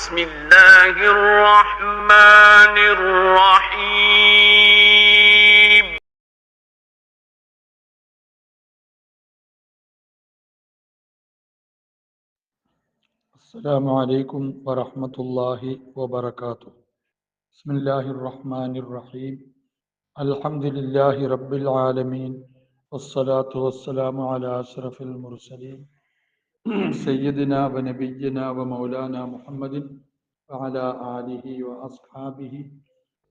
بسم الله الرحمن الرحيم. السلام عليكم ورحمة الله وبركاته. بسم الله الرحمن الرحيم. الحمد لله رب العالمين والصلاة والسلام على أشرف المرسلين سيدنا ونبينا ومولانا محمد وعلى آله وأصحابه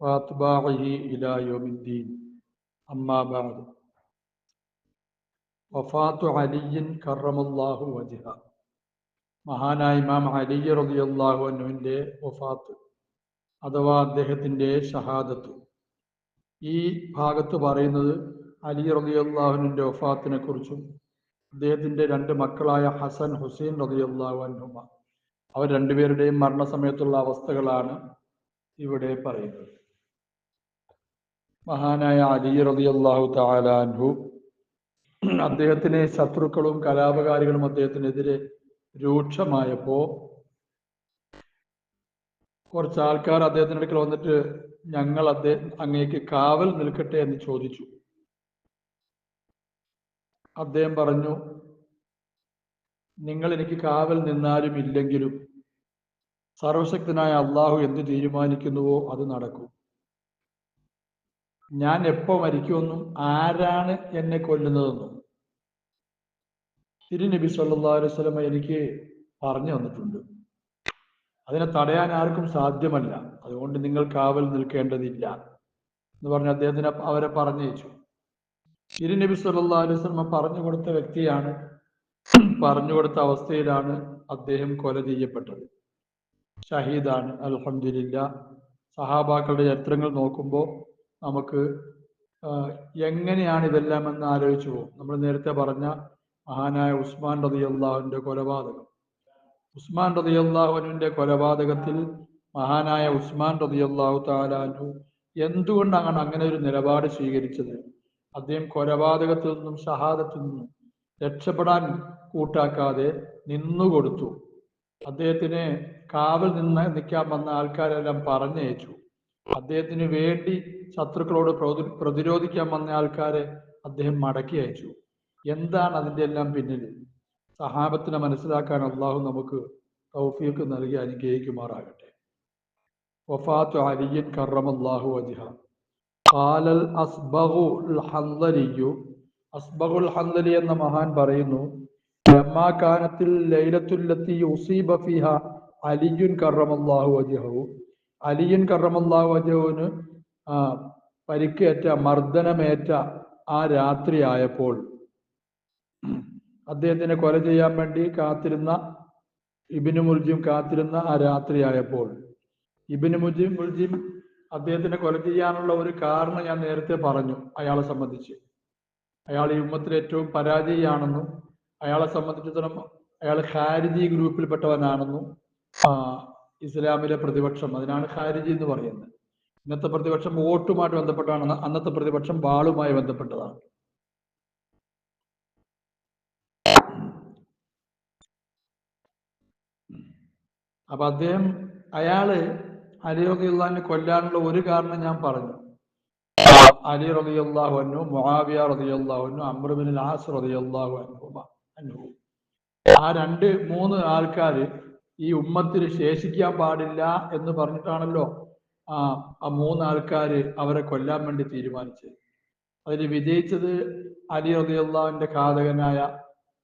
وأتباعه إلى يوم الدين. أما بعد. وفاة علي كرم الله وجهه. മഹാനായ ഇമാം അലി റളിയല്ലാഹു അൻഹുവിൻ്റെ വഫാത്ത് അഥവാ അദ്ദേഹത്തിൻ്റെ ഷഹാദത്ത്. ഈ ഭാഗത്ത് പറയുന്നത് അലി റളിയല്ലാഹു അൻഹുവിൻ്റെ വഫാത്തിനെ കുറിച്ചും അദ്ദേഹത്തിൻ്റെ രണ്ട് മക്കളായ ഹസൻ ഹുസൈൻ റളിയല്ലാഹു അൻഹുമ അവർ രണ്ടുപേരുടെയും മരണസമയത്തുള്ള അവസ്ഥകളാണ് ഇവിടെ പറയുന്നത്. മഹാനായ അലി റളിയല്ലാഹു തആല അൻഹു അദ്ദേഹത്തിന് ശത്രുക്കളും കലാപകാരികളും അദ്ദേഹത്തിനെതിരെ രൂക്ഷമായപ്പോൾ കുറച്ച് ആൾക്കാർ അദ്ദേഹത്തിൻ്റെ അടുക്കൽ വന്നിട്ട് ഞങ്ങൾ അങ്ങേക്ക് കാവൽ നിൽക്കട്ടെ എന്ന് ചോദിച്ചു. അദ്ദേഹം പറഞ്ഞു, നിങ്ങൾ എനിക്ക് കാവൽ നിന്നാലും ഇല്ലെങ്കിലും സർവശക്തനായ അള്ളാഹു എന്ത് തീരുമാനിക്കുന്നുവോ അത് നടക്കും. ഞാൻ എപ്പോൾ മരിക്കുമെന്നും ആരാണ് എന്നെ കൊല്ലുന്നതെന്നും തിരുനബി സല്ലല്ലാഹു അലൈഹി വസല്ലം എനിക്ക് പറഞ്ഞു തന്നിട്ടുണ്ട്. അതിനെ തടയാൻ ആർക്കും സാധ്യമല്ല. അതുകൊണ്ട് നിങ്ങൾ കാവൽ നിൽക്കേണ്ടതില്ല എന്ന് പറഞ്ഞ് അദ്ദേഹത്തിന് അവരെ പറഞ്ഞയച്ചു. തിരുനബി സല്ലല്ലാഹു അലൈഹി വസല്ലം പറഞ്ഞു കൊടുത്ത വ്യക്തിയാണ്, പറഞ്ഞു കൊടുത്ത അവസ്ഥയിലാണ് അദ്ദേഹം കൊല ചെയ്യപ്പെട്ടത്. ഷഹീദാണ്. അൽഹംദുലില്ലാഹ്. സഹാബാക്കളുടെ ചരിത്രങ്ങൾ നോക്കുമ്പോൾ നമുക്ക് എങ്ങനെയാണ് ഇതെല്ലാം എന്ന് ആലോചിച്ചു പോകും. നമ്മൾ നേരത്തെ പറഞ്ഞ മഹാനായ ഉസ്മാൻ റളിയല്ലാഹുവിൻ്റെ കൊലപാതകം. ഉസ്മാൻ റളിയല്ലാഹു അൻഹുവിൻ്റെ കൊലപാതകത്തിൽ മഹാനായ ഉസ്മാൻ റളിയല്ലാഹു തആല അൻഹു എന്തുകൊണ്ടാണ് അങ്ങനെ ഒരു നിലപാട് സ്വീകരിച്ചത്? അദ്ദേഹം കൊലപാതകത്തിൽ നിന്നും ഷഹാദത്തിൽ നിന്നും രക്ഷപ്പെടാൻ കൂട്ടാക്കാതെ നിന്നുകൊടുത്തു. അദ്ദേഹത്തിന് കാവൽ നിൽക്കാൻ വന്ന ആൾക്കാരെല്ലാം പറഞ്ഞയച്ചു. അദ്ദേഹത്തിന് വേണ്ടി ശത്രുക്കളോട് പ്രതിരോധിക്കാൻ വന്ന ആൾക്കാരെ അദ്ദേഹം മടക്കി അയച്ചു. എന്താണ് അതിൻ്റെ എല്ലാം പിന്നിൽ? സഹാബത്തിനെ മനസ്സിലാക്കാൻ അള്ളാഹു നമുക്ക് തൗഫീഖ് നൽകി അനുഗ്രഹിക്കുമാറാകട്ടെ. വഫാത്തു അലിയ്യിൻ കറമല്ലാഹു വജ്ഹ. ഖാലൽ അസ്ബഗുൽ ഹൻദലിയു. അസ്ബഗുൽ ഹൻദലി എന്ന മഹാൻ പറയുന്നു, ലമ്മാ കാനത്തിൽ ലൈലത്തുല്ലത്തി ഉസീബ ഫീഹാ അലിയ്യുൻ കറമല്ലാഹു വജ്ഹഹു. അലിയ്യുൻ കറമല്ലാഹു വജ്ഹുവിന് പരിക്കേറ്റ, മർദ്ദനമേറ്റ ആ രാത്രി ആയപ്പോൾ, അദ്ദേഹത്തിനെ കൊല ചെയ്യാൻ വേണ്ടി കാത്തിരുന്ന ഇബ്നു മുൽജിം കാത്തിരുന്ന ആ രാത്രിയായപ്പോൾ, ഇബ്നു മുൽജിം അദ്ദേഹത്തിനെ കൊല ചെയ്യാനുള്ള ഒരു കാരണം ഞാൻ നേരത്തെ പറഞ്ഞു. അയാളെ സംബന്ധിച്ച് അയാൾ ഈ ഉമ്മത്തിലെ ഏറ്റവും പരാജയിയാണെന്നും അയാളെ സംബന്ധിച്ചിടത്തോളം അയാൾ ഖാരിജി ഗ്രൂപ്പിൽപ്പെട്ടവനാണെന്നും ഇസ്ലാമിലെ പ്രതിപക്ഷം, അതിനാണ് ഖാരിജി എന്ന് പറയുന്നത്. ഇന്നത്തെ പ്രതിപക്ഷം വോട്ടുമായിട്ട് ബന്ധപ്പെട്ടാണ്, അന്നത്തെ പ്രതിപക്ഷം വാളുമായി ബന്ധപ്പെട്ടതാണ്. അപ്പൊ അയാള് അലി റളിയല്ലാഹുവിനെ കൊല്ലാനുള്ള ഒരു കാരണം ഞാൻ പറഞ്ഞു. അലി റളിയല്ലാഹു അൻഹു, മുആവിയ റളിയല്ലാഹു അൻഹു, അംർ ഇബ്നുൽ ആസ് റളിയല്ലാഹു അൻഹു, ആ മൂന്ന് ആൾക്കാര് ഈ ഉമ്മത്തിൽ ശേഷിക്കാൻ പാടില്ല എന്ന് പറഞ്ഞിട്ടാണല്ലോ ആ മൂന്ന് ആൾക്കാര് അവരെ കൊല്ലാൻ വേണ്ടി തീരുമാനിച്ചത്. അതിൽ വിജയിച്ചത് അലി റളിയല്ലാഹുവിന്റെ ഘാതകനായ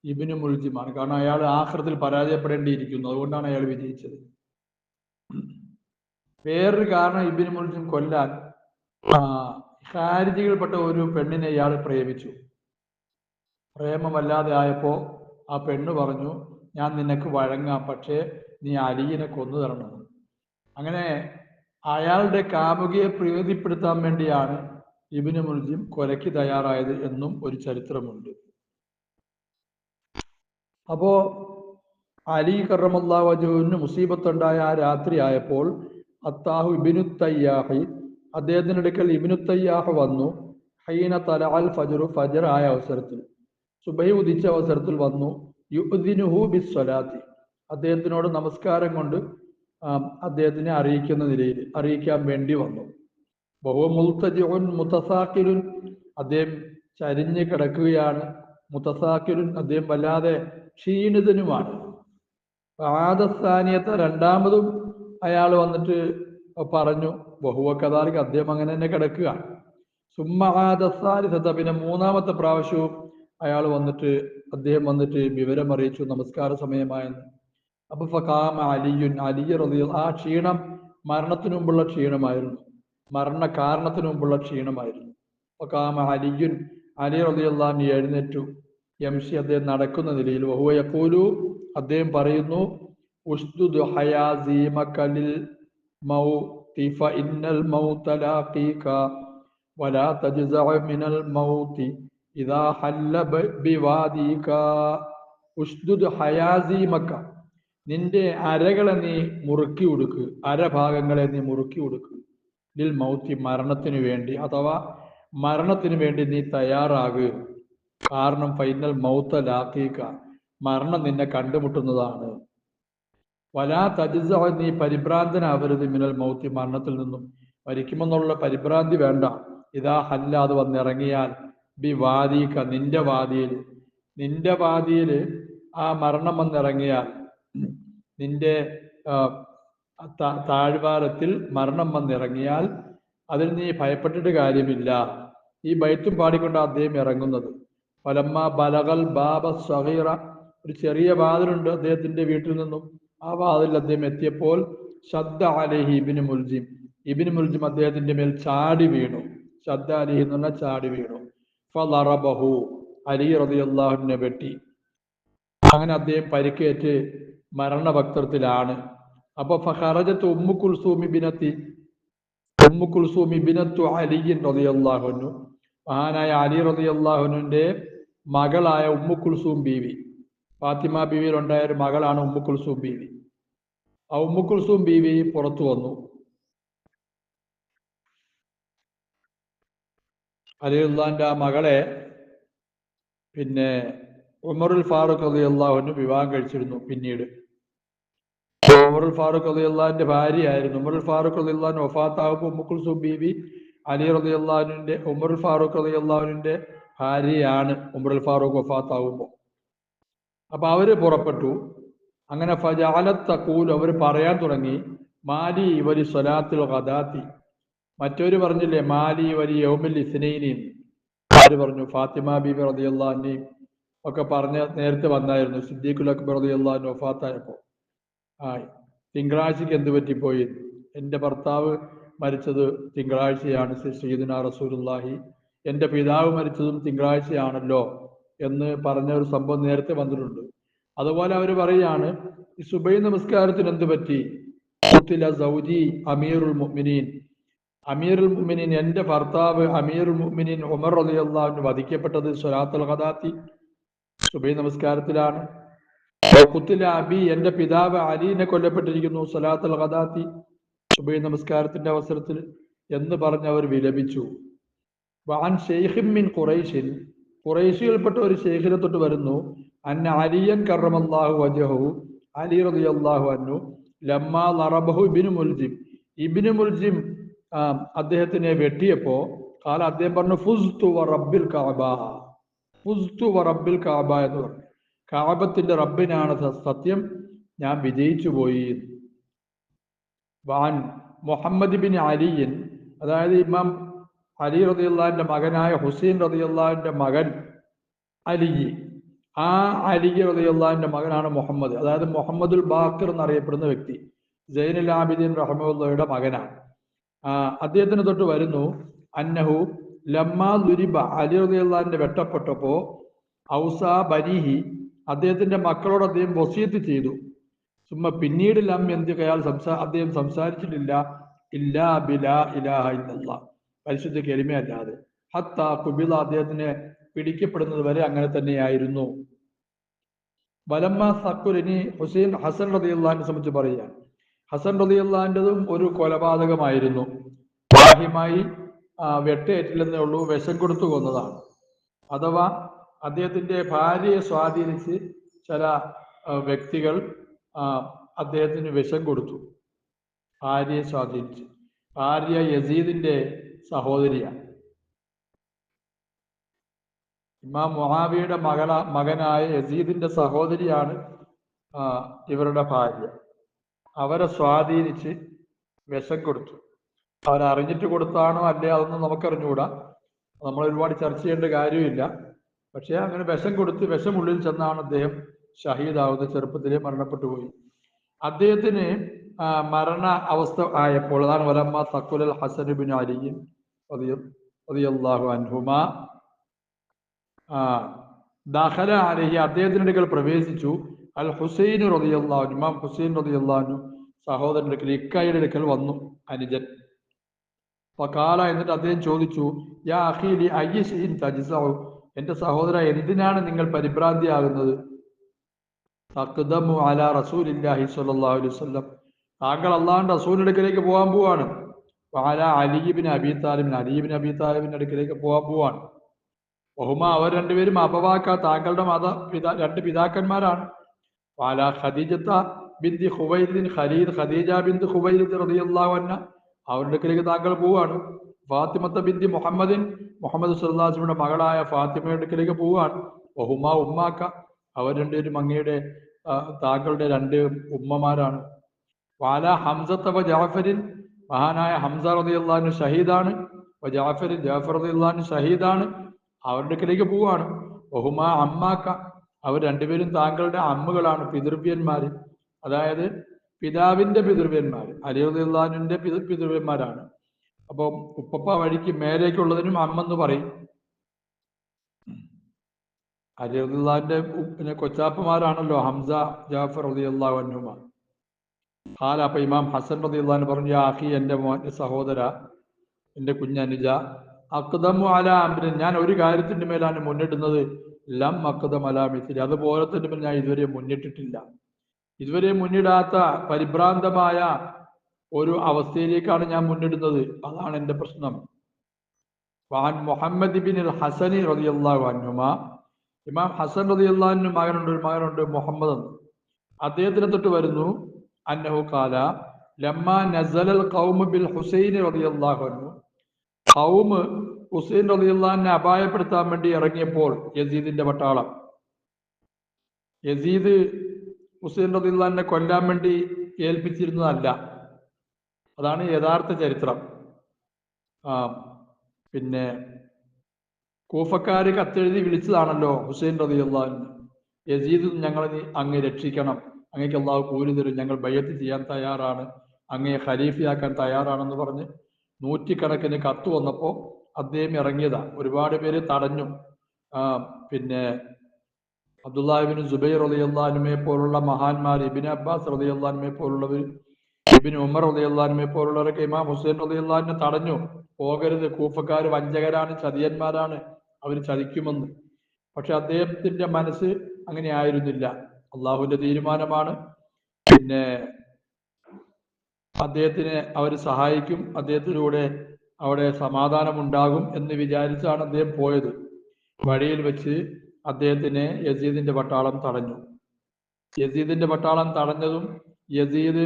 ഇബ്നു മുൽജിമാണ്. കാരണം അയാൾ ആഖിറത്തിൽ പരാജയപ്പെടേണ്ടിയിരിക്കുന്നു. അതുകൊണ്ടാണ് അയാൾ വിജയിച്ചത്. വേറൊരു കാരണം, ഇബ്നു മുൽജിം കൊല്ലാൻ ഖാരിജികൾപ്പെട്ട ഒരു പെണ്ണിനെ ഇയാൾ പ്രേമിച്ചു. പ്രേമമല്ലാതെ ആയപ്പോ ആ പെണ്ണ് പറഞ്ഞു, ഞാൻ നിനക്ക് വഴങ്ങാം, പക്ഷേ നീ അലിയെ കൊന്നു തരണം. അങ്ങനെ അയാളുടെ കാമുകിയെ പ്രീതിപ്പെടുത്താൻ വേണ്ടിയാണ് ഇബ്നു മുൽജിം കൊലയ്ക്ക് തയ്യാറായത് എന്നും ഒരു ചരിത്രമുണ്ട്. അപ്പോ അലി കറമല്ലാഹു വജ്ഹുവിന് മുസീബത്തുണ്ടായ ആ രാത്രി ആയപ്പോൾ അത്താഹു ഇബ്നു തയ്യാഹി, അദ്ദേഹത്തിൻ്റെ അടുക്കൽ ഇബ്നു തയ്യാഹ് വന്നു. ഹൈന തലഅൽ ഫജ്റു, ഫജ്ർ ആയ അവസരത്തിൽ, സുബഹി ഉദിച്ച അവസരത്തിൽ വന്നു. യുഅ്ദിനുഹു ബിസ്സലാത്തി, അദ്ദേഹത്തിനോട് നമസ്കാരം കൊണ്ട് അദ്ദേഹത്തിനെ അറിയിക്കാൻ വേണ്ടി വന്നു. ബഹു മുൽത്തജിഉൻ മുതസാഖിലുൻ, അദ്ദേഹം ചരിഞ്ഞ് കിടക്കുകയാണ്. മുതസാഖിലുൻ, അദ്ദേഹം വല്ലാതെ ക്ഷീണിതനുമാണ്. ആദസ്ഥാനിയത്തെ രണ്ടാമതും അയാൾ വന്നിട്ട് പറഞ്ഞു, ബഹുവ കദാലിക, അദ്ദേഹം അങ്ങനെ തന്നെ കിടക്കുകയാണ്. സുമ്മ ആദസ്ഥാനിസത്ത, പിന്നെ മൂന്നാമത്തെ പ്രാവശ്യവും അദ്ദേഹം വന്നിട്ട് വിവരം അറിയിച്ചു നമസ്കാര സമയമായെന്ന്. അപ്പൊ ഫഖാമ അലിയുൻ, അലി റളിയല്ലാഹു, ആ ക്ഷീണം മരണത്തിനു മുമ്പുള്ള ക്ഷീണമായിരുന്നു, മരണ കാരണത്തിനു മുമ്പുള്ള ക്ഷീണമായിരുന്നു. ഫഖാമ അലിയുൻ, അലി റളിയല്ലാഹു അൻഹു എഴുന്നേറ്റു. യംശി, അദ്ദേഹം നടക്കുന്ന നിലയിൽ. വഹുവ യഖൂലു, അദ്ദേഹം പറയുന്നു, ഉസ്ദുദ് ഹയാസീമക ലിൽ മൗതി ഫഇന്നൽ മൗത ലാഖീക വലാ തജ്സഅ മിനൽ മൗതി ഇദാ ഹല്ല ബിവാദീക. ഉസ്ദുദ് ഹയാസീമക, നിന്റെ അരകളെ നീ മുറുക്കി കൊടുക്ക്, അരഭാഗങ്ങളെ നീ മുറുക്കി കൊടുക്ക്. ലിൽ മൗത്തി, മരണത്തിന് വേണ്ടി, അഥവാ മരണത്തിന് വേണ്ടി നീ തയ്യാറാകുക. കാരണം ഫൈനൽ മൗത്ത ലാഖീക, മരണം നിന്നെ കണ്ടുമുട്ടുന്നതാണ്. വലാ തജ്സ, നീ പരിഭ്രാന്തനാവരുത്, മിനൽ മൗത്തി, മരണത്തിൽ നിന്നും. മരിക്കുമെന്നുള്ള പരിഭ്രാന്തി വേണ്ട. ഇതാ ഹല്ല, അത് വന്നിറങ്ങിയാൽ, ബി വാദീക, നിന്റെ വാദിയിൽ ആ മരണം വന്നിറങ്ങിയാൽ, നിന്റെ താഴ്വാരത്തിൽ മരണം വന്നിറങ്ങിയാൽ അതിൽ നീ ഭയപ്പെട്ടിട്ട് കാര്യമില്ല. ഈ ബൈത്തും പാടിക്കൊണ്ട് അദ്ദേഹം ഇറങ്ങുന്നത്. ഫലമ്മ ബലഗൽ ബാബ സഗീറ, ഒരു ചെറിയ വാതിലുണ്ട് അദ്ദേഹത്തിന്റെ വീട്ടിൽ നിന്നും. ആ വാതിൽ അദ്ദേഹം എത്തിയപ്പോൾ ശദ്ദ അലൈഹി ഇബ്നു മുൽജിം അദ്ദേഹത്തിന്റെ മേൽ ചാടി വീണു. ശദ്ദ അലൈഹി എന്ന് പറഞ്ഞാൽ ചാടി വീണു. ഫളറബഹു, അലി റളിയല്ലാഹു അൻഹു വെട്ടി. അങ്ങനെ അദ്ദേഹം പരിക്കേറ്റ് മരണവക്ത്രത്തിലാണ്. അപ്പൊ ഫഖറജത്ത് ഉമ്മു കുൽസൂം ഇബ്നത്തു അലി റളിയല്ലാഹു അൻഹു, മഹാനായ അലി റളിയല്ലാഹു അൻഹുവിന്റെ മകളായ ഉമ്മു കുൽസൂം ബീവി, ഫാത്തിമ ബീവിയിൽ ഉണ്ടായ ഒരു മകളാണ് ഉമ്മു കുൽസൂം ബീവി. ആ ഉമ്മു കുൽസൂം ബീവി പുറത്തു വന്നു. അലി റളിയല്ലാഹുവിന്റെ ആ മകളെ പിന്നെ ഉമറുൽ ഫാറൂഖ് റളിയല്ലാഹു അൻഹു വിവാഹം കഴിച്ചിരുന്നു. പിന്നീട് ഉമറുൽ ഫാറൂഖ് റളിയല്ലാഹുവിന്റെ ഭാര്യയായിരുന്നു. ഉമറുൽ ഫാറൂഖ് റളിയല്ലാഹു അൻഹു വഫാത്താകുമ്പോൾ ഉമ്മു കുൽസൂം ബീവി അലി റളിയല്ലാഹുവിന്റെ, ഉമറുൽ ഫാറൂഖ് റളിയല്ലാഹുവിന്റെ ഭാര്യയാണ് ഉമറുൽ ഫാറൂഖ് വഫാത്താകുമ്പോൾ. അപ്പൊ അവര് പുറപ്പെട്ടു. അങ്ങനെ ഫജഅലത് തഖൂൽ, അവർ പറയാൻ തുടങ്ങി, മാലി വലി സ്വലാത്തുൽ ഗദാത്തി, മറ്റൊരു പറഞ്ഞില്ലേ മാലി വലി യൗമിൽ ഇസ്നൈനി, അവര് പറഞ്ഞു. ഫാത്തിമ ബീബി റളിയല്ലാഹു അൻഹയും ഒക്കെ പറഞ്ഞ് നേരത്തെ വന്നായിരുന്നു. സിദ്ദീഖുൽ അക്ബർ റളിയല്ലാഹു അൻഹു വഫാത്തായപ്പോ, തിങ്കളാഴ്ചക്ക് എന്ത് പറ്റിപ്പോയി, എൻ്റെ ഭർത്താവ് മരിച്ചത് തിങ്കളാഴ്ചയാണ് സയ്യിദുനാ റസൂലുള്ളാഹി, എൻ്റെ പിതാവ് മരിച്ചതും തിങ്കളാഴ്ചയാണല്ലോ എന്ന് പറഞ്ഞ ഒരു സംഭവം നേരത്തെ വന്നിട്ടുണ്ട്. അതുപോലെ അവർ പറയാണ്, ഈ സുബൈ നമസ്കാരത്തിന് എന്ത് പറ്റി, സൗജി അമീറുൽ മുഅ്മിനീൻ, എൻ്റെ ഭർത്താവ് അമീറുൽ മുഅ്മിനീൻ ഉമർ റളിയല്ലാഹു അൻഹു വധിക്കപ്പെട്ടത് സ്വലാത്തുൽ ഗദാത്തി, സുബൈ നമസ്കാരത്തിലാണ്. ഖുത്തില അബി, എൻ്റെ പിതാവ് അലീനെ കൊല്ലപ്പെട്ടിരിക്കുന്നു സ്വലാത്തുൽ ഗദാത്തി, സുബൈ നമസ്കാരത്തിന്റെ അവസരത്തിൽ എന്ന് പറഞ്ഞ് അവർ വിലപിച്ചു. വഅൻ ശൈഖിൻ മിൻ ഖുറൈശിൻ, ഖുറൈശിയിൽപ്പെട്ട ഒരു ശൈഖിനെ തൊട്ട് വരുന്നു, അന്ന അലിയൻ കറമല്ലാഹു വജഹു, അലി റളിയല്ലാഹു അൻഹു ലമ്മാ ലറബഹു ഇബ്നു മുൽജിം അദ്ദേഹത്തിനെ വെട്ടിയപ്പോ കാല, അദ്ദേഹം പറഞ്ഞു, ഫുസ്തു വറബ്ബിൽ കഅബ എന്ന് പറഞ്ഞു. കഅബത്തിന്റെ റബ്ബിനാണ് സത്യം, ഞാൻ വിജയിച്ചു പോയി. വാൻ മുഹമ്മദ് ബിൻ അലിയൻ, അതായത് ഇമാം അലി റളിയല്ലാഹുവിന്റെ മകനായ ഹുസൈൻ റളിയല്ലാഹുവിന്റെ മകൻ അലി, ആ അലി റളിയല്ലാഹുവിന്റെ മകനാണ് മുഹമ്മദ്, അതായത് മുഹമ്മദുൽ ബാഖിർ എന്നറിയപ്പെടുന്ന വ്യക്തി, സൈനുൽ ആബിദീൻ റഹ്മത്തുള്ളാഹിയുടെ മകനാണ്. അദ്ദേഹത്തിന് തൊട്ട് വരുന്നു, അന്നഹു ലമ്മാ ദുരിബ, അലി റളിയല്ലാഹുവിന്റെ വെട്ടപ്പെട്ടപ്പോ, ഔസാ ബനീഹി, അദ്ദേഹത്തിന്റെ മക്കളോട് അദ്ദേഹം വസിയത്ത് ചെയ്തു. സുമ്മ പിന്നീട് ലം എന്തികയാൽ അദ്ദേഹം സംസാരിച്ചിട്ടില്ല, ഇല്ലാ ബിലാ ഇലാഹ ഇല്ലല്ലാഹ്, പരിശുദ്ധ കലിമയല്ലാതെ. ഹത്താ ഖുബില, അദ്ദേഹത്തിനെ പിടിക്കപ്പെടുന്നത് വരെ അങ്ങനെ തന്നെയായിരുന്നു. വലമ്മ സക്കുലിനി ഹസൻ റളിയല്ലാഹുവിനെ സംബന്ധിച്ച് പറയുക, ഹസൻ റളിയല്ലാഹുവിൻ്റെതും ഒരു കൊലപാതകമായിരുന്നു. ബാഹ്യമായി വെട്ടേറ്റില്ലെന്നേ ഉള്ളൂ, വിഷം കൊടുത്തു കൊന്നതാണ്. അഥവാ അദ്ദേഹത്തിന്റെ ഭാര്യയെ സ്വാധീനിച്ച് ചില വ്യക്തികൾ അദ്ദേഹത്തിന് വിഷം കൊടുത്തു. ഭാര്യയെ സ്വാധീനിച്ചു. ഭാര്യ യസീദിന്റെ സഹോദരിയാണ്. ഇമാം മുആവിയയുടെ മകനായ യസീദിന്റെ സഹോദരിയാണ് ഇവരുടെ ഭാര്യ. അവരെ സ്വാധീനിച്ച് വിഷം കൊടുത്തു. അവരറിഞ്ഞിട്ട് കൊടുത്താണോ അല്ലേ അതൊന്നും നമുക്കറിഞ്ഞുകൂടാ, നമ്മൾ ഒരുപാട് ചർച്ച ചെയ്യേണ്ട കാര്യമില്ല. പക്ഷേ അങ്ങനെ വിഷം കൊടുത്ത് വിഷമുള്ളിൽ ചെന്നാണ് അദ്ദേഹം ഷഹീദാവുന്നത്. ചെറുപ്പത്തിലേ മരണപ്പെട്ടു പോയി. അദ്ദേഹത്തിന് മരണ അവസ്ഥ ആയപ്പോൾ അതാണ് വലമ്മ തഖുലൽ ഹസൻ ബിൻ അലി റളിയല്ലാഹു അൻഹുമാ ദഖല അലൈഹി, അദ്ദേഹത്തിനടുക്കൽ പ്രവേശിച്ചു അൽ ഹുസൈൻ റളിയല്ലാഹു അൻഹു, ഇമാം ഹുസൈൻ റളിയല്ലാഹു അൻഹു സഹോദരന്റെ അടുക്കൽ, ഇക്കായുടെ അടുക്കൽ വന്നു അനുജൻ. ഫഖാല, എന്നിട്ട് അദ്ദേഹം ചോദിച്ചു, യാ അഖീ ലി അയ്യി ശൈഇൻ തജ്സഉ, എന്റെ സഹോദര എന്തിനാണ് നിങ്ങൾ പരിഭ്രാന്തിയാകുന്നത്? തഖ്ദമു അലാ റസൂലില്ലാഹി സ്വല്ലല്ലാഹു അലൈഹി വസല്ലം, താങ്കൾ അല്ലാഹുവിന്റെ റസൂലിന്റെ അടുക്കലേക്ക് പോകാൻ പോവാണ്. വഅലാ അലി ഇബ്നു അബീ താലിബ്, അലി ഇബ്നു അബീ താലിബിന്റെ അടുക്കലേക്ക് പോകാൻ പോവാണ്. വഹുമ, അവർ രണ്ടുപേരും അബവാക്ക, താങ്കളുടെ രണ്ട് പിതാക്കന്മാരാണ്. വഅലാ ഖദീജത ബിൻതി ഖുവൈലിദ് ഖദീജ ബിൻത് ഖുവൈലിദ് റളിയല്ലാഹു അൻഹ, അവരുടെ അടുക്കലേക്ക് താങ്കൾ പോവാണ്. ഫാത്തിമത്ത ബിൻതി മുഹമ്മദ് സല്ലല്ലാഹു അലൈഹി വസല്ലമയുടെ മകളായ ഫാത്തിമയുടെ അടുക്കലേക്ക് പോവാണ്. വഹുമ ഉമ്മാക്ക, അവർ രണ്ടുപേരും അങ്ങയുടെ താങ്കളുടെ രണ്ട് ഉമ്മമാരാണ്. വാല ഹംസത്ത വ ജാഫരിൻ, മഹാനായ ഹംസ റളിയല്ലാഹു അൻഹു ഷഹീദാണ്. വ ജാഫർ റളിയല്ലാഹു അൻഹു ഷഹീദാണ്. അവരുടെ അടുക്കലേക്ക് പോവാണ്. വഹുമ അമ്മാക്ക, അവർ രണ്ടുപേരും താങ്കളുടെ അമ്മുകളാണ്, പിതൃവ്യന്മാര്, അതായത് പിതാവിന്റെ പിതൃവ്യന്മാർ, അലി റളിയല്ലാഹു അൻഹുവിന്റെ പിതൃവ്യന്മാരാണ്. അപ്പം ഉപ്പപ്പ വഴിക്ക് മേലേക്കുള്ളതിനും അമ്മെന്ന് പറയും. അലി റളിയല്ലാഹുവിന്റെ പിന്നെ കൊച്ചാപ്പമാരാണല്ലോ ഹംസ, ജാഫർ റളിയല്ലാഹു അൻഹുമ. ഖാല, അപ്പൊ ഇമാം ഹസൻ റളിയല്ലാഹു അൻഹു പറഞ്ഞു, യാ അഖി, എന്റെ സഹോദര, എന്റെ കുഞ്ഞനുജ, അഖ്ദമു അലാ അംരിൻ, ഞാൻ ഒരു കാര്യത്തിന്റെ മേലാണ് മുന്നിടുന്നത്, ലം അഖ്ദം അലാ മിസ്ലി, അതുപോലത്തെ മേൽ ഞാൻ ഇതുവരെ മുന്നിട്ടിട്ടില്ല. ഇതുവരെ മുന്നിടാത്ത പരിഭ്രാന്തമായ ഒരു അവസ്ഥയിലേക്കാണ് ഞാൻ മുന്നിടുന്നത്. അതാണ് എന്റെ പ്രശ്നം. വാൻ മുഹമ്മദ് ബിൻ അൽ ഹസനി റളിയല്ലാഹു അൻഹുമാ, ഇമാം ഹസൻ റളിയല്ലാഹു അൻഹു മകനുണ്ട് മുഹമ്മദ് എന്ന്. അദ്ദേഹത്തിനെ തൊട്ട് വരുന്നു, അന്നഹു ഖാല ലമ്മാ നസലൽ ഖൗമു ബിൽ ഹുസൈൻ റളിയല്ലാഹു അൻഹു, ഖൗമ് ഹുസൈൻ റളിയല്ലാഹു അൻഹു അപായപ്പെടുത്താൻ വേണ്ടി ഇറങ്ങിയപ്പോൾ, യസീദിന്റെ പട്ടാളം, യസീദ് ഹുസൈൻ റളിയല്ലാഹു അൻഹുവിനെ കൊല്ലാൻ വേണ്ടി ഏൽപ്പിച്ചിരുന്നതല്ല. അതാണ് യഥാർത്ഥ ചരിത്രം. പിന്നെ കൂഫക്കാര് കത്തെഴുതി വിളിച്ചതാണല്ലോ ഹുസൈൻ റളിയല്ലാഹു അൻഹു, യസീദ്, ഞങ്ങളെ അങ്ങ് രക്ഷിക്കണം, അങ്ങേക്ക് അള്ളാഹു കൂലി തരും, ഞങ്ങൾ ബയ്യത്ത് ചെയ്യാൻ തയ്യാറാണ്, അങ്ങയെ ഖലീഫയാക്കാൻ തയ്യാറാണെന്ന് പറഞ്ഞ് നൂറ്റിക്കണക്കിന് കത്ത് വന്നപ്പോൾ അദ്ദേഹം ഇറങ്ങിയതാ. ഒരുപാട് പേര് തടഞ്ഞു. പിന്നെ അബ്ദുല്ലാഹിബ്നു സുബൈർ റളിയല്ലാഹു അൻഹുവിനെ പോലുള്ള മഹാന്മാർ, ഇബ്നു അബ്ബാസ് റളിയല്ലാഹു അൻഹുവിനെ പോലുള്ളവർ, ഇബ്നു ഉമർ റളിയല്ലാഹു അൻഹുവിനെ പോലുള്ളവരൊക്കെ ഇമാം ഹുസൈൻ റളിയല്ലാഹു അൻഹുവിനെ തടഞ്ഞു. പോകരുത്, കൂഫക്കാർ വഞ്ചകരാണ്, ചതിയന്മാരാണ്, അവർ ചതിക്കുമെന്ന്. പക്ഷെ അദ്ദേഹത്തിന്റെ മനസ്സ് അങ്ങനെ ആയിരുന്നില്ല. അള്ളാഹുവിന്റെ തീരുമാനമാണ്. പിന്നെ അദ്ദേഹത്തിനെ അവർ സഹായിക്കും, അദ്ദേഹത്തിലൂടെ അവിടെ സമാധാനമുണ്ടാകും എന്ന് വിചാരിച്ചാണ് അദ്ദേഹം പോയത്. വഴിയിൽ വെച്ച് അദ്ദേഹത്തിനെ യസീദിന്റെ പട്ടാളം തടഞ്ഞു. യസീദിന്റെ പട്ടാളം തടഞ്ഞതും, യസീദ്,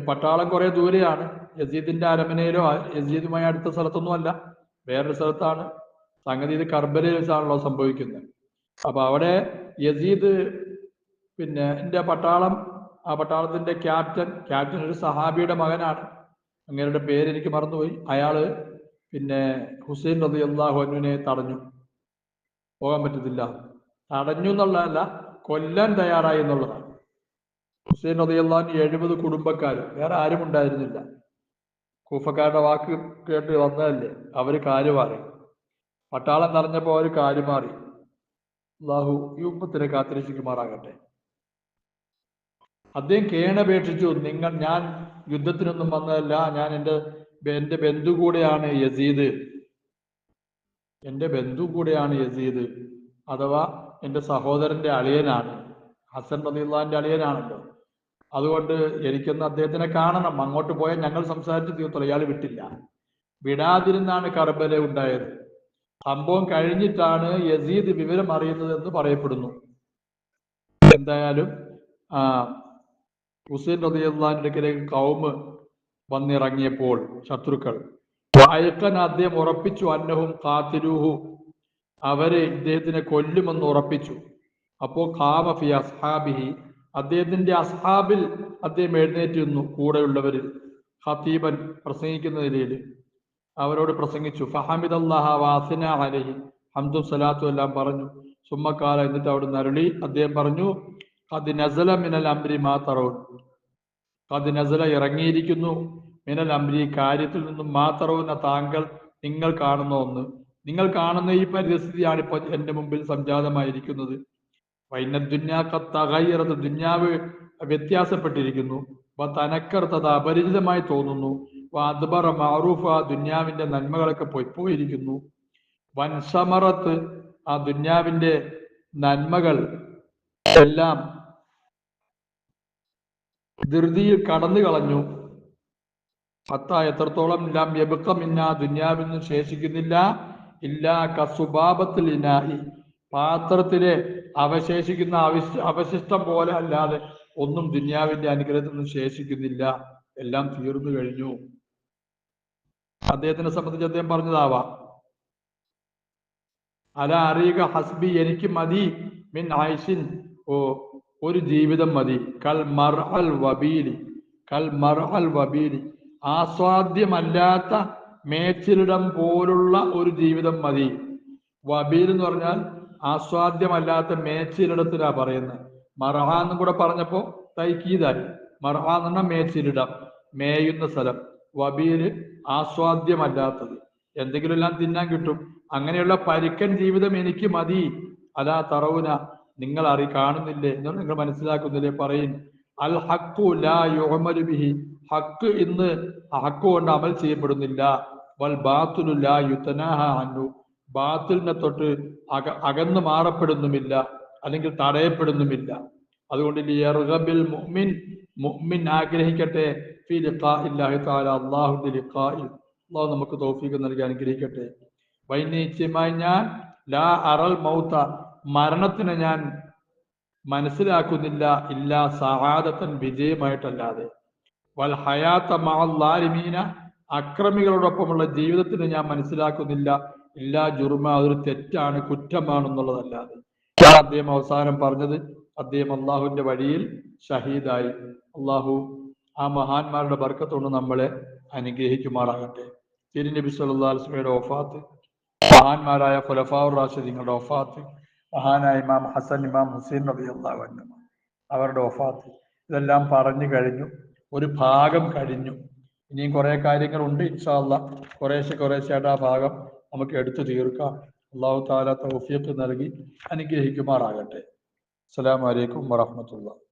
പട്ടാളം കുറെ ദൂരെയാണ്, യസീദിന്റെ അരമനയിലോ യസീദുമായി അടുത്ത സ്ഥലത്തൊന്നുമല്ല, വേറൊരു സ്ഥലത്താണ്. സംഗതി ഇത് കർബലയിൽ വെച്ചാണല്ലോ സംഭവിക്കുന്നത്. അപ്പൊ അവിടെ യസീദ് പിന്നെ എന്റെ പട്ടാളം, ആ പട്ടാളത്തിന്റെ ക്യാപ്റ്റൻ ഒരു സഹാബിയുടെ മകനാണ്, അങ്ങേരുടെ പേര് എനിക്ക് മറന്നുപോയി. അയാള് പിന്നെ ഹുസൈൻ റളിയല്ലാഹു അൻഹുവിനെ തടഞ്ഞു, പോകാൻ പറ്റത്തില്ല. തടഞ്ഞു എന്നുള്ളതല്ല, കൊല്ലാൻ തയ്യാറായി എന്നുള്ളതാണ്. ഹുസൈൻ റളിയല്ലാഹു അൻഹു 70 കുടുംബക്കാർ, വേറെ ആരും ഉണ്ടായിരുന്നില്ല. കൂഫക്കാരുടെ വാക്ക് കേട്ട് വന്നതല്ലേ, അവര് കാലുമാറി. പട്ടാളം തടഞ്ഞപ്പോ അവര് കാലുമാറി. അല്ലാഹു ഈ ഉമ്മത്തിനെ കാത്തിരക്ഷിക്കുമാറാകട്ടെ. അദ്ദേഹം കേണപേക്ഷിച്ചു, ഞാൻ യുദ്ധത്തിനൊന്നും വന്നതല്ല, ഞാൻ എന്റെ ബന്ധു കൂടെയാണ് യസീദ്, എന്റെ ബന്ധു കൂടെയാണ് യസീദ്, അഥവാ എന്റെ സഹോദരന്റെ അളിയനാണ്, ഹസൻ റളിയല്ലാഹുവിന്റെ അളിയനാണല്ലോ. അതുകൊണ്ട് എനിക്കൊന്ന് അദ്ദേഹത്തിനെ കാണണം, അങ്ങോട്ട് പോയാൽ ഞങ്ങൾ സംസാരിച്ച് തീർത്തോളൂ. ഇയാൾ വിട്ടില്ല. വിടാതിരുന്നാണ് കർബല ഉണ്ടായത്. സംഭവം കഴിഞ്ഞിട്ടാണ് യസീദ് വിവരം അറിയുന്നത് എന്ന് പറയപ്പെടുന്നു. എന്തായാലും ഹുസൈൻ റളിയല്ലാഹുവിന്റെ അടുക്കലേക്ക് ഖൗമ് വന്നിറങ്ങിയപ്പോൾ ശത്രുക്കൾ അദ്ദേഹം ഉറപ്പിച്ചു അന്നഹും ഖാതിലൂഹു, അവര് ഇദ്ദേഹത്തിനെ കൊല്ലുമെന്ന് ഉറപ്പിച്ചു. അപ്പോ ഖാമ ഫി അസ്ഹാബിഹി, അദ്ദേഹത്തിന്റെ അസ്ഹാബിൽ അദ്ദേഹം എഴുന്നേറ്റ് നിന്നു, കൂടെയുള്ളവരിൽ ഖതീബൻ, പ്രസംഗിക്കുന്ന നിലയിൽ അവരോട് പ്രസംഗിച്ചു. ഫഹമിദല്ലാഹ വാസിന അലൈഹി, ഹംദും സലാത്തും എല്ലാം പറഞ്ഞു. സുമ്മക്കാല, എന്നിട്ട് അവിടെ നരുളി അദ്ദേഹം പറഞ്ഞു, ഖദ് നസല മിനൽ അംരി മാ തറൂൻ, ഖദ് നസല ഇറങ്ങിയിരിക്കുന്നു, മിനൽ അംരി കാര്യത്തിൽ നിന്നും, മാ തറൂന താങ്കൾ നിങ്ങൾ കാണുന്ന ഒന്ന്, നിങ്ങൾ കാണുന്ന ഈ പരിസ്ഥിതിയാണ് ഇപ്പോൾ എന്റെ മുമ്പിൽ സംജാതമായിരിക്കുന്നത്. വൈന ദുന്യാക്കത്തകയ്യറത്, ദുന്യാവ് വ്യത്യാസപ്പെട്ടിരിക്കുന്നു. തനക്കർത്തത് അപരിചിതമായി തോന്നുന്നു. അദ്ബറ മാറൂഫ്, ആ ദുന്യാവിന്റെ നന്മകളൊക്കെ പോയിരിക്കുന്നു. വൻസമറത്ത്, ആ ദുന്യാവിന്റെ നന്മകൾ എല്ലാം ധൃതിയിൽ കടന്നു കളഞ്ഞു. എത്രത്തോളം ലാം യബ്ഖ മിന്നാ, ദുന്യാവിൽ നിന്നും ശേഷിക്കുന്നില്ല, ഇല്ലാ കസുബാബത്തിൽ ഇനായി, പാത്രത്തിലെ അവശേഷിക്കുന്ന അവശിഷ്ടം പോലെ അല്ലാതെ ഒന്നും ദുന്യാവിന്റെ അനുഗ്രഹത്തിൽ നിന്നും ശേഷിക്കുന്നില്ല, എല്ലാം തീർന്നു കഴിഞ്ഞു. അദ്ദേഹത്തിനെ സംബന്ധിച്ച് അദ്ദേഹം പറഞ്ഞതാവാം, അല അറിയുക ഹസ്ബി, എനിക്ക് മതി, മിൻ ആയിഷിൻ, ഒരു ജീവിതം മതി, കൽ മർഅൽ വബീലി, കൽ മർഅൽ വബീലി, ആസ്വാദ്യമല്ലാത്ത മേച്ചിലിടം പോലുള്ള ഒരു ജീവിതം മതി. വബീൽ എന്ന് പറഞ്ഞാൽ ആസ്വാദ്യമല്ലാത്ത മേച്ചിലിടത്തിലാ പറയുന്നത്. മർഹ എന്നും കൂടെ പറഞ്ഞപ്പോ തൈക്കീതായി. മർഹ എന്ന് പറഞ്ഞാൽ മേച്ചിലിടം, മേയുന്ന സ്ഥലം. വബീല് ആസ്വാദ്യമല്ലാത്തത്, എന്തെങ്കിലും എല്ലാം തിന്നാൻ കിട്ടും. അങ്ങനെയുള്ള പരിക്കൻ ജീവിതം എനിക്ക് മതി. അലാ തറവുന, നിങ്ങൾ കാണുന്നില്ലേ, നിങ്ങൾ മനസ്സിലാക്കുന്നില്ലേ? പറയും, അൽ ഹഖു ലാ യുഅമലു ബിഹി, ഹക്ക് ഇന്ന് ഹക്ക് കൊണ്ട് അമൽ ചെയ്യപ്പെടുന്നില്ല. വൽ ബാത്തുലു ലാ യുതനാഹ അൻഹു, ബാത്തിലിനെ തൊട്ട് അകന്നു മാറപ്പെടുന്നുമില്ല, അല്ലെങ്കിൽ തടയപ്പെടുന്നുമില്ല. അതുകൊണ്ട് ലിയർഗബിൽ മുഅ്മിൻ, മുഅ്മിൻ ആഗ്രഹിക്കട്ടെ, ഫി ലിഖാഇല്ലാഹി തആല, അല്ലാഹുവിന്റെ ലിഖാഇൽ, അല്ലാഹു നമുക്ക് തൗഫീഖ് നൽകി അനുഗ്രഹിക്കട്ടെ. വൈനിശ്ചയമായി ഞാൻ ലാ അറൽ മൗത, മരണത്തിനെ ഞാൻ മനസ്സിലാക്കുന്നില്ല, ഇല്ലാ സആദത്തൻ, വിജയമായിട്ടല്ലാതെ. വൽ ഹയാത്ത മഅൽ ളാലിമീന, അക്രമികളോടൊപ്പമുള്ള ജീവിതത്തിന് ഞാൻ മനസ്സിലാക്കുന്നില്ല, ഇല്ലാ ജുർമ, അതൊരു തെറ്റാണ്, കുറ്റമാണെന്നുള്ളതല്ലാതെ. അദ്ദേഹം അവസാനം പറഞ്ഞത്, അദ്ദേഹം അള്ളാഹുവിന്റെ വഴിയിൽ ഷഹീദായി. അള്ളാഹു ആ മഹാന്മാരുടെ ബർക്കത്തുകൊണ്ട് നമ്മളെ അനുഗ്രഹിക്കുമാറാകട്ടെ. തിരുനബി സല്ലല്ലാഹു അലൈഹി വസല്ലമയുടെ വഫാത്ത്, മഹാന്മാരായ ഖുലഫാഉർ റാഷിദീങ്ങളുടെ വഫാത്ത്, മഹാനായ ഇമാം ഹസൻ, ഇമാം ഹുസൈൻ റളിയല്ലാഹു അൻഹു അവരുടെ വഫാത്ത്, ഇതെല്ലാം പറഞ്ഞു കഴിഞ്ഞു. ഒരു ഭാഗം കഴിഞ്ഞു. ഇനിയും കുറെ കാര്യങ്ങളുണ്ട്. ഇൻഷാ അല്ലാഹ് കുറേശ്ശെയായിട്ട് ആ ഭാഗം നമുക്ക് എടുത്തു തീർക്കാം. അല്ലാഹു തആല തൗഫീഖ് നൽകി അനുഗ്രഹിക്കുമാറാകട്ടെ. അസ്സലാമു അലൈക്കും വറഹ്മത്തുള്ളാഹി.